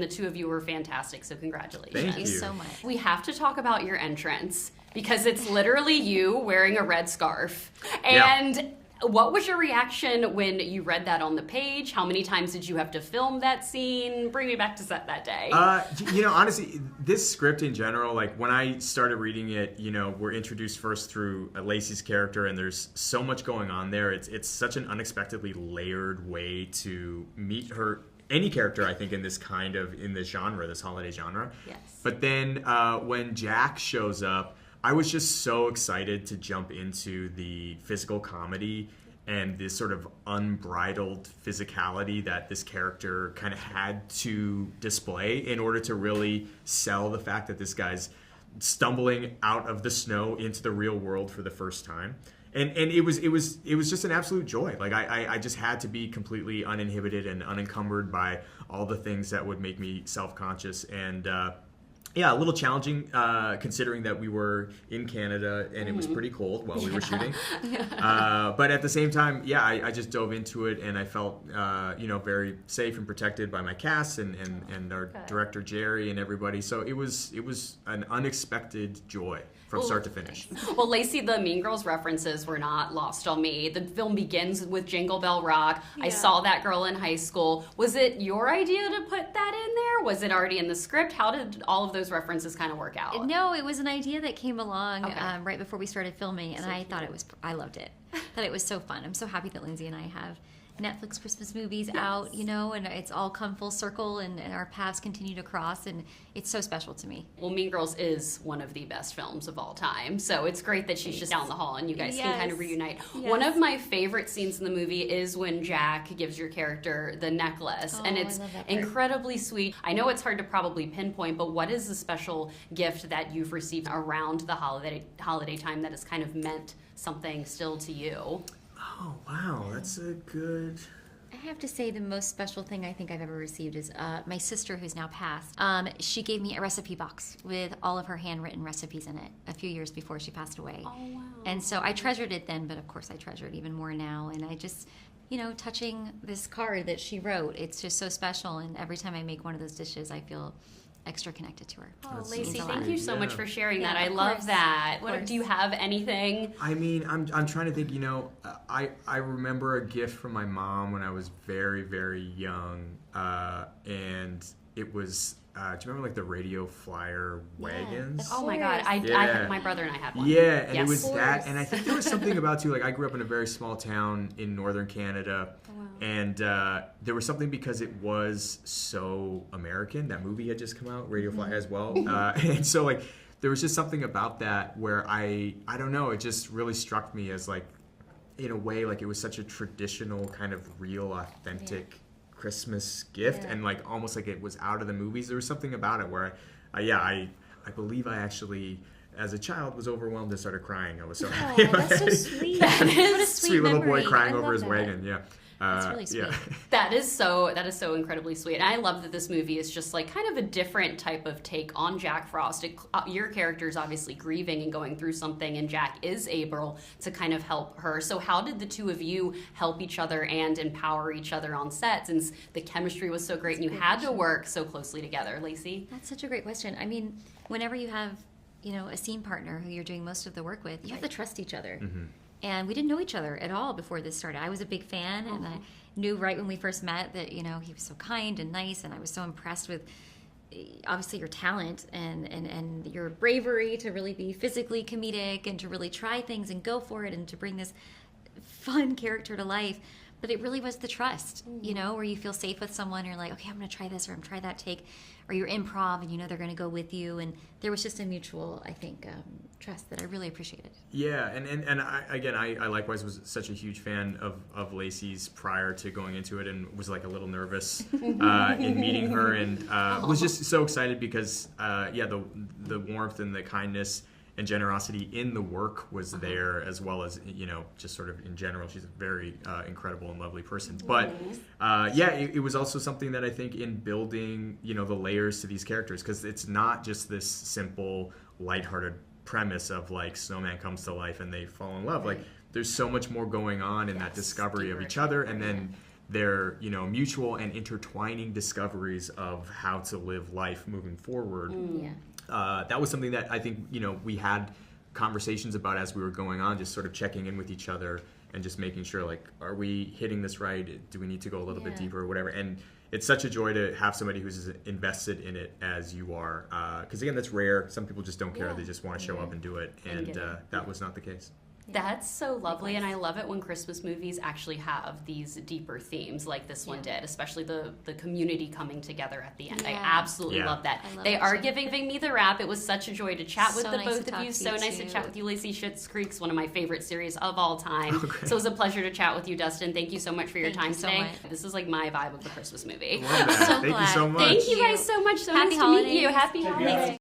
The two of you were fantastic, so congratulations. Thank you so much. We have to talk about your entrance because it's literally you wearing a red scarf. And what was your reaction when you read that on the page? How many times did you have to film that scene? Bring me back to set that day. Honestly, this script in general, like when I started reading it, we're introduced first through Lacey's character, and there's so much going on there. It's such an unexpectedly layered way to meet her. Any character, I think, in this genre, this holiday genre. Yes. But then when Jack shows up, I was just so excited to jump into the physical comedy and this sort of unbridled physicality that this character kind of had to display in order to really sell the fact that this guy's stumbling out of the snow into the real world for the first time. And it was just an absolute joy. Like I just had to be completely uninhibited and unencumbered by all the things that would make me self-conscious. And a little challenging considering that we were in Canada and it was pretty cold while we were shooting. But at the same time, I just dove into it, and I felt very safe and protected by my cast and our director Jerry and everybody. So it was an unexpected joy from start to finish. Well, Lacey, the Mean Girls references were not lost on me. The film begins with Jingle Bell Rock. Yeah. I saw that girl in high school. Was it your idea to put that in there? Was it already in the script? How did all of those references kind of work out? No, it was an idea that came along right before we started filming, and I loved it. Thought it was so fun. I'm so happy that Lindsay and I have Netflix Christmas movies out, and it's all come full circle, and our paths continue to cross, and it's so special to me. Well, Mean Girls is one of the best films of all time, so it's great that she's just down the hall and you guys can kind of reunite. Yes. One of my favorite scenes in the movie is when Jack gives your character the necklace, and it's incredibly sweet. I know it's hard to probably pinpoint, but what is the special gift that you've received around the holiday time that has kind of meant something still to you? Oh, wow. That's a good... I have to say the most special thing I think I've ever received is my sister, who's now passed. She gave me a recipe box with all of her handwritten recipes in it a few years before she passed away. Oh, wow. And so I treasured it then, but of course I treasure it even more now. And I just, touching this card that she wrote, it's just so special. And every time I make one of those dishes, I feel extra connected to her. Oh, Lacey, thank you so much for sharing that. I love that. Do you have anything? I mean, I'm trying to think, I remember a gift from my mom when I was very, very young, and it was, do you remember like the radio flyer wagons? Oh my God, my brother and I had one. Yeah, and it was that, and I think there was something about too, like I grew up in a very small town in northern Canada, and there was something because it was so American. That movie had just come out, Radio Flyer as well, and so like there was just something about that where I don't know, it just really struck me as like, in a way, like it was such a traditional kind of real, authentic Christmas gift, and like almost like it was out of the movies. There was something about it where, I believe I actually, as a child, was overwhelmed and started crying. I was so happy. That's so sweet. What a sweet little boy crying over his wagon. Yeah. That's really sweet. Yeah. That is so incredibly sweet. And I love that this movie is just like kind of a different type of take on Jack Frost. Your character is obviously grieving and going through something, and Jack is able to kind of help her. So how did the two of you help each other and empower each other on set, since the chemistry was so great and you had to work so closely together? Lacey? That's such a great question. I mean, whenever you have, a scene partner who you're doing most of the work with, you have to trust each other. Mm-hmm. And we didn't know each other at all before this started. I was a big fan, and I knew right when we first met that, he was so kind and nice, and I was so impressed with, obviously, your talent and your bravery to really be physically comedic and to really try things and go for it and to bring this fun character to life. But it really was the trust, where you feel safe with someone. You're like, okay, I'm going to try this, or I'm going to try that take, or you're improv and they're going to go with you. And there was just a mutual, I think, trust that I really appreciated. Yeah, and I likewise was such a huge fan of Lacey's prior to going into it, and was like a little nervous in meeting her, and was just so excited because the warmth and the kindness and generosity in the work was there, as well as, just sort of in general. She's a very incredible and lovely person. But it was also something that I think in building, the layers to these characters, because it's not just this simple, lighthearted premise of like snowman comes to life and they fall in love. Like there's so much more going on in that discovery of each other, and then their mutual and intertwining discoveries of how to live life moving forward. That was something that I think we had conversations about as we were going on, just sort of checking in with each other and just making sure, like, are we hitting this right? Do we need to go a little bit deeper or whatever? And it's such a joy to have somebody who's as invested in it as you are, because again, that's rare. Some people just don't care; they just want to show up and do it, and that was not the case. That's so lovely, and I love it when Christmas movies actually have these deeper themes like this one did, especially the community coming together at the end. I absolutely love that. They are giving me the rap. It was such a joy to chat with the both of you. So nice to chat with you, Lacey. Schitt's Creek's one of my favorite series of all time. So it was a pleasure to chat with you, Dustin. Thank you so much for your time today. This is like my vibe of the Christmas movie. Thank you so much. Thank you guys so much. So nice to meet you. Happy holidays.